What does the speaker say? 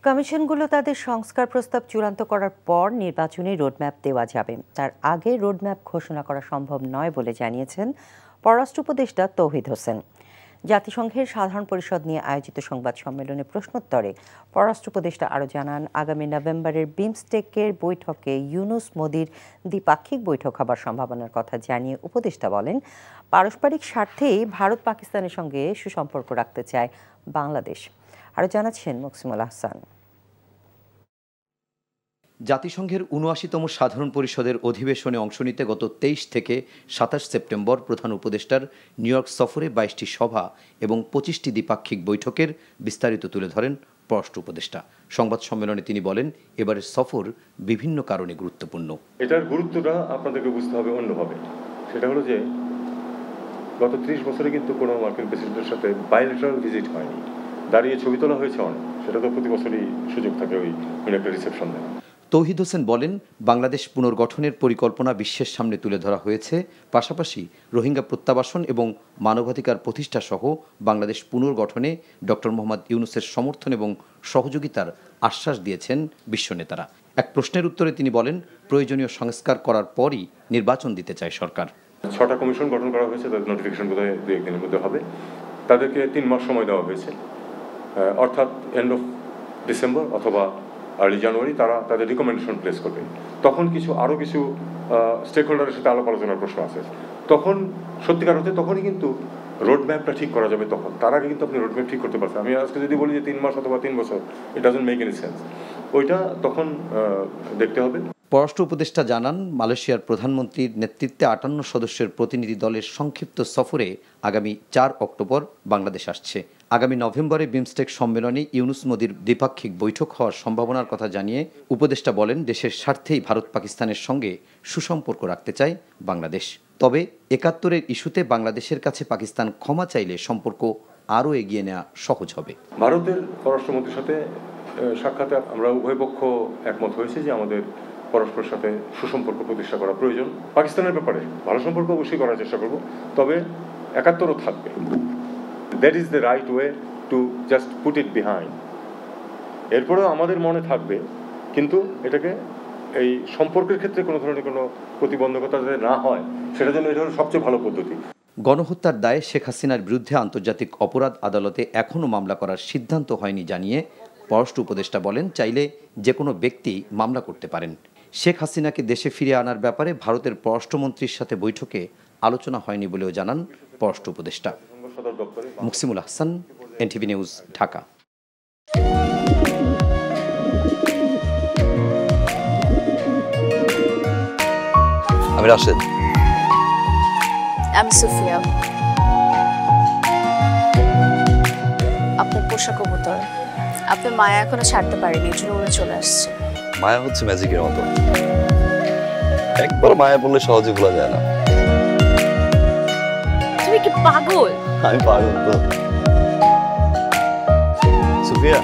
কমিশনগুলো তাদের সংস্কার প্রস্তাব চূড়ান্ত করার পর নির্বাচনী রোডম্যাপ দেওয়া যাবে। তার আগে রোডম্যাপ ঘোষণা করা সম্ভব নয় বলে জানিয়েছেন পররাষ্ট্র উপদেষ্টা তৌহিদ হোসেন। জাতিসংঘের সাধারণ পরিষদ নিয়ে আয়োজিত সংবাদ সম্মেলনে প্রশ্নোত্তরে পররাষ্ট্র উপদেষ্টা আরও জানান, আগামী নভেম্বরের বিমস্টেকের বৈঠকে ইউনূস মোদির দ্বিপাক্ষিক বৈঠক হবার সম্ভাবনার কথা জানিয়ে উপদেষ্টা বলেন, পারস্পরিক স্বার্থেই ভারত পাকিস্তানের সঙ্গে সুসম্পর্ক রাখতে চায় বাংলাদেশ। আরও জানাচ্ছেন মুকসিমুল আহসান। জাতিসংঘের ৭৯তম সাধারণ পরিষদের অধিবেশনে অংশ নিতে গত ২৩ থেকে ২৭ সেপ্টেম্বর প্রধান উপদেষ্টার নিউ ইয়র্ক সফরে ২২টি সভা এবং ২৫টি দ্বিপাক্ষিক বৈঠকের বিস্তারিত তুলে ধরেন পররাষ্ট্র উপদেষ্টা। সংবাদ সম্মেলনে তিনি বলেন, এবারের সফর বিভিন্ন কারণে গুরুত্বপূর্ণ। এটার গুরুত্বটা আপনাদেরকে বুঝতে হবে অন্যভাবে। সেটা হলো যে গত ৩০ বছরে কিন্তু কোনো মার্কিন প্রেসিডেন্টের সাথে বাইলেটারাল ভিজিট হয়নি। দাঁড়িয়ে ছবি তোলা হয়েছে অনেক, সেটা তো প্রতি বছরই সুযোগ থাকে ওই একটা রিসেপশন দেওয়া। তৌহিদ হোসেন বলেন, বাংলাদেশ পুনর্গঠনের পরিকল্পনা বিশ্বের সামনে তুলে ধরা হয়েছে। পাশাপাশি রোহিঙ্গা প্রত্যাবাসন এবং মানবাধিকার প্রতিষ্ঠা সহ বাংলাদেশ পুনর্গঠনে ডক্টর মোহাম্মদ ইউনূসের সমর্থন এবং সহযোগিতার আশ্বাস দিয়েছেন বিশ্ব নেতারা। এক প্রশ্নের উত্তরে তিনি বলেন, প্রয়োজনীয় সংস্কার করার পরই নির্বাচন দিতে চায় সরকার। ৬টা কমিশন গঠন করা হয়েছে, তাদের নোটিফিকেশন বোধহয় ২-১ দিনের মধ্যে হবে। তাদেরকে ৩ মাস সময় দেওয়া হয়েছে, অর্থাৎ এন্ড অফ ডিসেম্বর অথবা আর্লি জানুয়ারি তারা তাদের রিকমেন্ডেশন প্লেস করবে। তখন আরও কিছু স্টেক হোল্ডারের সাথে আলাপ আলোচনার প্রশ্ন আছে। তখন সত্যিকার হতে তখনই কিন্তু রোডম্যাপটা ঠিক করা যাবে। তখন তার আগে কিন্তু আপনি রোডম্যাপ ঠিক করতে পারছেন। আমি আজকে যদি বলি যে ৩ মাস অথবা ৩ বছর, it doesn't make any sense. ওইটা তখন দেখতে হবে। পররাষ্ট্র উপদেষ্টা জানান, মালয়েশিয়ার প্রধানমন্ত্রীর নেতৃত্বে ৫৮ সদস্যের প্রতিনিধি দলের সংক্ষিপ্ত সফরে আগামী ৪ অক্টোবর বাংলাদেশ আসছে। আগামী নভেম্বরে বিমস্টেক সম্মেলনে ইউনূস মোদির দ্বিপাক্ষিক বৈঠক হওয়ার সম্ভাবনার কথা জানিয়ে উপদেষ্টা বলেন, দেশের স্বার্থেই ভারত পাকিস্তানের সঙ্গে সুসম্পর্ক রাখতে চায় বাংলাদেশ। তবে ৭১-এর ইস্যুতে বাংলাদেশের কাছে পাকিস্তান ক্ষমা চাইলে সম্পর্ক আরও এগিয়ে নেওয়া সহজ হবে। ভারতের পররাষ্ট্রমন্ত্রীর সাথে সাক্ষাতে আমরা উভয় পক্ষ একমত হয়েছে যে আমাদের পরস্পরের সাথে সুসম্পর্ক প্রতিষ্ঠা করা প্রয়োজন। পাকিস্তানের ব্যাপারে ভালো সম্পর্ক অবশ্যই করার চেষ্টা করব, তবে ৭১ও থাকবে। That is the right way to just put it behind. এরপরেও আমাদের মনে থাকবে, কিন্তু এটাকে এই সম্পর্কের ক্ষেত্রে কোনো ধরনের কোনো প্রতিবন্ধকতা যাতে না হয়, সেটার জন্য এটা হলো সবচেয়ে ভালো পদ্ধতি। গণহত্যার দায়ে শেখ হাসিনার বিরুদ্ধে আন্তর্জাতিক অপরাধ আদালতে এখনও মামলা করার সিদ্ধান্ত হয়নি জানিয়ে পররাষ্ট্র উপদেষ্টা বলেন, চাইলে যে কোনো ব্যক্তি মামলা করতে পারেন। শেখ হাসিনাকে দেশে ফিরে আনার ব্যাপারে ভারতের পররাষ্ট্রমন্ত্রীর সাথে বৈঠকে আলোচনা হয়নি বলেও জানান পররাষ্ট্র উপদেষ্টা। Muksimul Ahsan, NTV news, Dhaka. আমি রাশেদ। আমি সুফিয়া। আপনার পোষা কবুতর, আপনার মায়া এখনো ছাড়তে পারেনি, এই জন্য উড়ে চলে আসছে। মায়া হচ্ছে ম্যাজিকের মতো, একবার মায়া বললে সহজে ভোলা যায় না। তুমি কি পাগল? আমি পাগল তো। সুফিয়া,